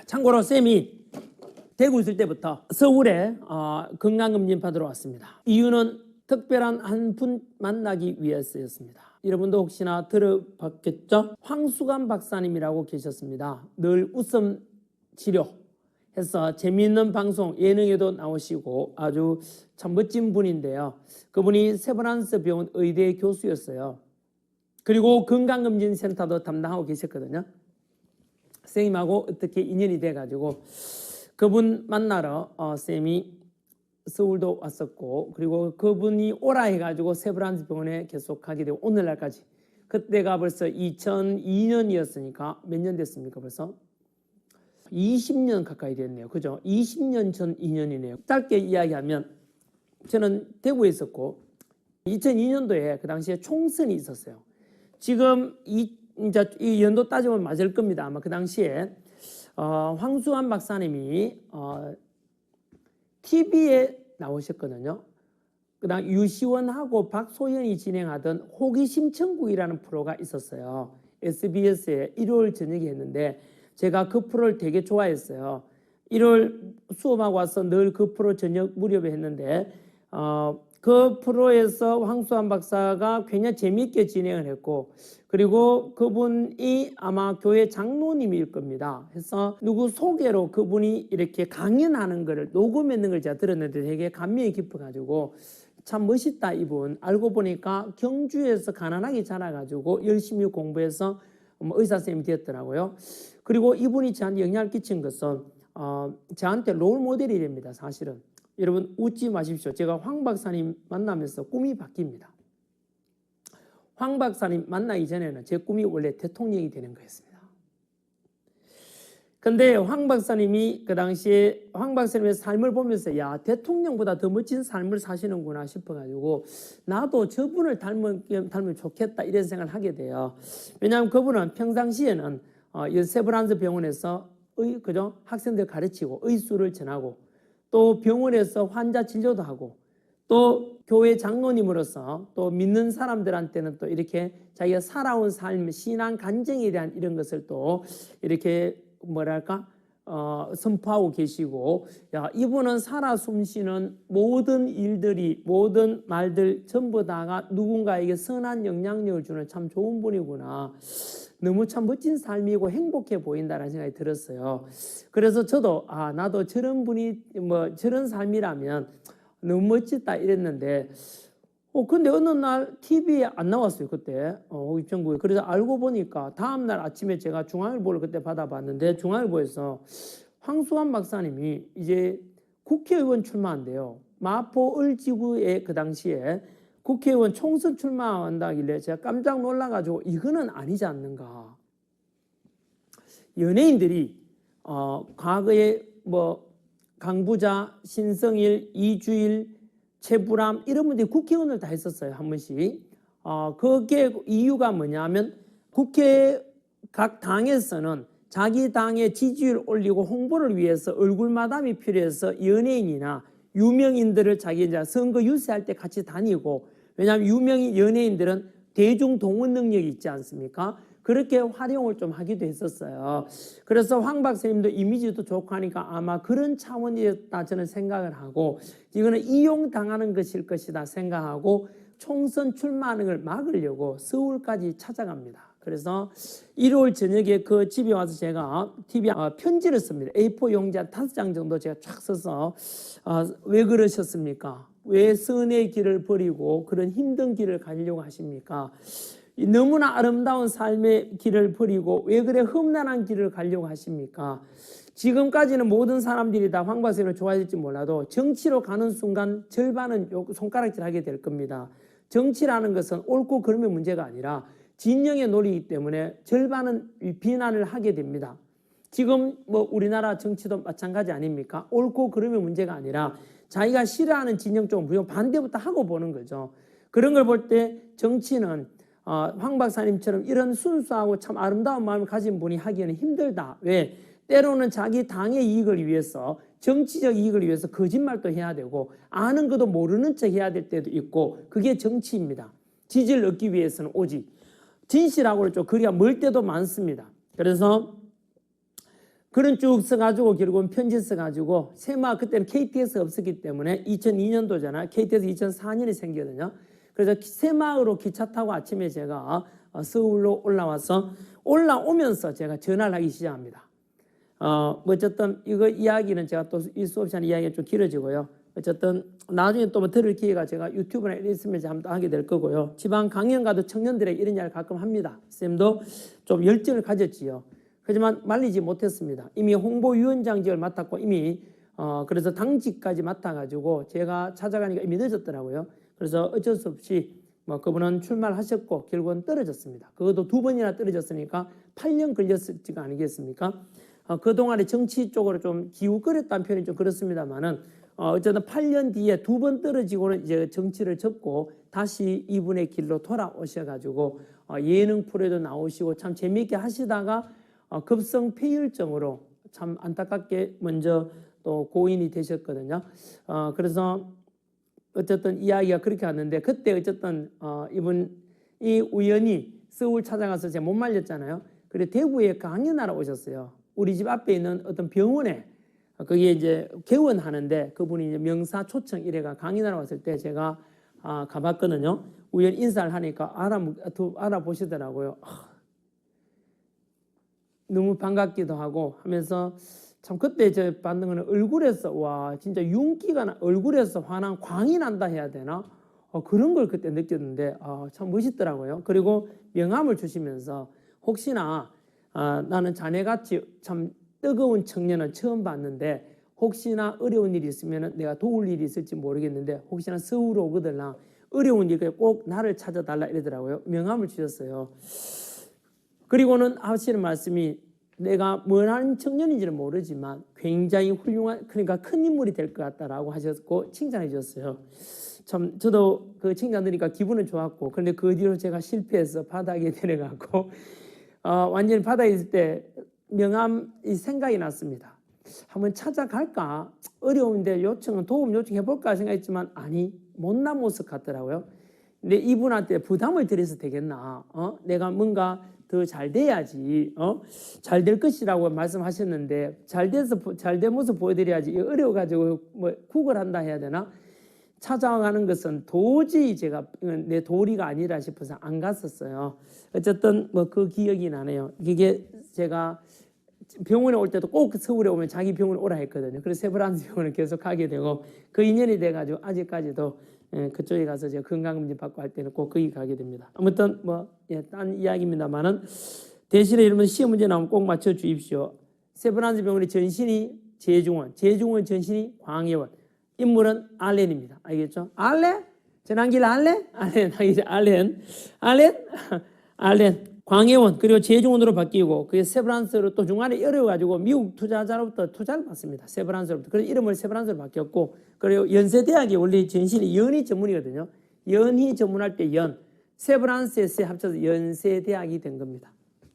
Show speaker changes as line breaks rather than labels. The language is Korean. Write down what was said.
참고로 쌤이 대구 있을 때부터 서울에 건강검진 받으러 왔습니다. 이유는 특별한 한 분 만나기 위해서였습니다. 여러분도 혹시나 들어봤겠죠? 황수관 박사님이라고 계셨습니다. 늘 웃음 치료 해서 재미있는 방송 예능에도 나오시고 아주 참 멋진 분인데요. 그분이 세브란스 병원 의대 교수였어요. 그리고 건강검진센터도 담당하고 계셨거든요. 선생님하고 어떻게 인연이 돼가지고 그분 만나러 쌤이 서울도 왔었고, 그리고 그분이 오라 해가지고 세브란스 병원에 계속 가게 되고 오늘날까지. 그때가 벌써 2002년이었으니까 몇 년 됐습니까? 벌써 20년 가까이 됐네요. 그죠? 20년 전 인연이네요. 짧게 이야기하면 저는 대구에 있었고 2002년도에 그 당시에 총선이 있었어요. 지금 이제 이 연도 따지면 맞을 겁니다. 아마 그 당시에 황수환 박사님이 TV에 나오셨거든요. 그다음 유시원하고 박소연이 진행하던 호기심 천국이라는 프로가 있었어요. SBS에 일요일 저녁에 했는데 제가 그 프로를 되게 좋아했어요. 일요일 수업하고 와서 늘 그 프로 저녁 무렵에 했는데 그 프로에서 황수환 박사가 굉장히 재미있게 진행을 했고, 그리고 그분이 아마 교회 장로님일 겁니다. 그래서 누구 소개로 그분이 이렇게 강연하는 거를 녹음했는 걸 제가 들었는데 되게 감명이 깊어가지고 참 멋있다 이분. 알고 보니까 경주에서 가난하게 자라가지고 열심히 공부해서 의사 선생님이 되었더라고요. 그리고 이분이 저한테 영향을 끼친 것은 저한테 롤 모델이 됩니다. 사실은. 여러분 웃지 마십시오. 제가 황 박사님 만나면서 꿈이 바뀝니다. 황 박사님 만나기 전에는 제 꿈이 원래 대통령이 되는 거였습니다. 근데 황 박사님이 그 당시에 황 박사님의 삶을 보면서 야, 대통령보다 더 멋진 삶을 사시는구나 싶어가지고 나도 저분을 닮으면 좋겠다 이런 생각을 하게 돼요. 왜냐하면 그분은 평상시에는 세브란스 병원에서 그죠? 학생들 가르치고 의술을 전하고 또 병원에서 환자 진료도 하고 또 교회 장로님으로서 또 믿는 사람들한테는 또 이렇게 자기가 살아온 삶, 신앙 간증에 대한 이런 것을 또 이렇게 뭐랄까 선포하고 계시고, 야, 이분은 살아 숨쉬는 모든 일들이 모든 말들 전부 다가 누군가에게 선한 영향력을 주는 참 좋은 분이구나. 너무 참 멋진 삶이고 행복해 보인다는 생각이 들었어요. 그래서 저도 나도 저런 분이 저런 삶이라면 너무 멋지다 이랬는데 근데 어느 날 TV에 안 나왔어요. 그때 호기천국에. 그래서 알고 보니까 다음날 아침에 제가 중앙일보를 그때 받아봤는데 중앙일보에서 황수환 박사님이 이제 국회의원 출마한대요. 마포 을지구에 그 당시에 국회의원 총선 출마한다길래 제가 깜짝 놀라가지고 이거는 아니지 않는가. 연예인들이 과거에 강부자, 신성일, 이주일, 최불암 이런 분들이 국회의원을 다 했었어요. 한 번씩. 그게 이유가 뭐냐면 국회 각 당에서는 자기 당의 지지율 올리고 홍보를 위해서 얼굴 마담이 필요해서 연예인이나 유명인들을 자기 이제 선거 유세할 때 같이 다니고, 왜냐하면 유명인 연예인들은 대중 동원 능력이 있지 않습니까? 그렇게 활용을 좀 하기도 했었어요. 그래서 황 박사님도 이미지도 좋고 하니까 아마 그런 차원이었다 저는 생각을 하고, 이거는 이용당하는 것일 것이다 생각하고 총선 출마하는 걸 막으려고 서울까지 찾아갑니다. 그래서 일요일 저녁에 그 집에 와서 제가 TV에 편지를 씁니다. A4 용지 한 5장 정도 제가 쫙 써서 왜 그러셨습니까? 왜 선의 길을 버리고 그런 힘든 길을 가려고 하십니까? 너무나 아름다운 삶의 길을 버리고 왜 그래 험난한 길을 가려고 하십니까? 지금까지는 모든 사람들이 다 황 박사님을 좋아할지 몰라도 정치로 가는 순간 절반은 손가락질하게 될 겁니다. 정치라는 것은 옳고 그름의 문제가 아니라 진영의 논리이기 때문에 절반은 비난을 하게 됩니다. 지금 우리나라 정치도 마찬가지 아닙니까? 옳고 그름의 문제가 아니라 자기가 싫어하는 진영 쪽은 무조건 반대부터 하고 보는 거죠. 그런 걸 볼 때 정치는 황 박사님처럼 이런 순수하고 참 아름다운 마음을 가진 분이 하기에는 힘들다. 왜? 때로는 자기 당의 이익을 위해서 정치적 이익을 위해서 거짓말도 해야 되고 아는 것도 모르는 척 해야 될 때도 있고, 그게 정치입니다. 지지를 얻기 위해서는 오직 진실하고 좀 거리가 멀 때도 많습니다. 그래서 그런 쭉 써가지고 결국은 편지 써가지고 세마 그때는 KTX 없었기 때문에 2002년도잖아. KTX 2004년에 생기거든요. 그래서 세마으로 기차 타고 아침에 제가 서울로 올라오면서 제가 전화를 하기 시작합니다. 뭐 어쨌든 이거 이야기는 제가 또 이 수업 시간에 이야기가 좀 길어지고요. 어쨌든 나중에 또 뭐 들을 기회가 제가 유튜브나 이런 있으면 한번 하게 될 거고요. 지방 강연 가도 청년들에게 이런 이야기를 가끔 합니다. 쌤도 좀 열정을 가졌지요. 하지만 말리지 못했습니다. 이미 홍보위원장직을 맡았고 이미 그래서 당직까지 맡아가지고 제가 찾아가니까 이미 늦었더라고요. 그래서 어쩔 수 없이 뭐 그분은 출마를 하셨고 결국은 떨어졌습니다. 그것도 2번이나 떨어졌으니까 8년 걸렸을지가 아니겠습니까? 그동안에 정치 쪽으로 좀 기웃거렸다는 표현이 좀 그렇습니다만은 어쨌든 8년 뒤에 2번 떨어지고는 이제 정치를 접고 다시 이분의 길로 돌아오셔가지고 예능 프로에도 나오시고 참 재미있게 하시다가 급성 폐혈증으로 참 안타깝게 먼저 또 고인이 되셨거든요. 그래서 어쨌든 이야기가 그렇게 왔는데 그때 어쨌든 이분이 우연히 서울 찾아가서 제가 못 말렸잖아요. 그래 대구에 강연하러 오셨어요. 우리 집 앞에 있는 어떤 병원에 거기에 이제 개원하는데 그분이 이제 명사 초청 이래가 강연하러 왔을 때 제가 가봤거든요. 우연히 인사를 하니까 알아보시더라고요. 너무 반갑기도 하고 하면서 참 그때 저 받는 거는 얼굴에서 와 진짜 윤기가 얼굴에서 환한 광이 난다 해야 되나 그런 걸 그때 느꼈는데 참 멋있더라고요. 그리고 명함을 주시면서 혹시나 나는 자네같이 참 뜨거운 청년은 처음 봤는데 혹시나 어려운 일이 있으면 내가 도울 일이 있을지 모르겠는데 혹시나 서울 오거들나 어려운 일에 꼭 나를 찾아달라 이러더라고요. 명함을 주셨어요. 그리고는 하시는 말씀이 내가 뭘 하는 청년인지는 모르지만 굉장히 훌륭한 그러니까 큰 인물이 될 것 같다라고 하셨고 칭찬해 주셨어요. 참 저도 그 칭찬 들으니까 기분은 좋았고 그런데 그 뒤로 제가 실패해서 바닥에 내려가고 완전히 바닥에 있을 때 명함이 생각이 났습니다. 한번 찾아갈까? 어려운데 도움 요청해볼까 생각했지만 아니 못난 모습 같더라고요. 근데 이분한테 부담을 드려서 되겠나? 내가 뭔가 더 잘 돼야지, 잘 될 것이라고 말씀하셨는데 잘 된 모습 보여드려야지. 어려워가지고 뭐 구걸한다 해야 되나? 찾아가는 것은 도저히 제가 내 도리가 아니라 싶어서 안 갔었어요. 어쨌든 뭐 그 기억이 나네요. 이게 제가 병원에 올 때도 꼭 서울에 오면 자기 병원에 오라 했거든요. 그래서 세브란스 병원을 계속 가게 되고 그 인연이 돼가지고 아직까지도 그쪽에 가서 제가 건강검진 받고 할 때는 꼭 거기 가게 됩니다. 아무튼 딴 이야기입니다만은 대신에 이러면 시험 문제 나오면 꼭 맞춰 주십시오. 세브란스 병원의 전신이 제중원 전신이 광해원. 인물은 알렌입니다. 알겠죠? 알렌? 전환길 알렌? 알렌. 광해원 그리고 제중원으로 바뀌고 그게 세브란스로 또 중간에 어려워가지고 미국 투자자로부터 투자를 받습니다. 세브란스로부터. 그래서 이름을 세브란스로 바뀌었고 그리고 연세대학이 원래 전신이 연희 전문이거든요. 연희 전문할 때 세브란스에 합쳐서 연세대학이 된 겁니다.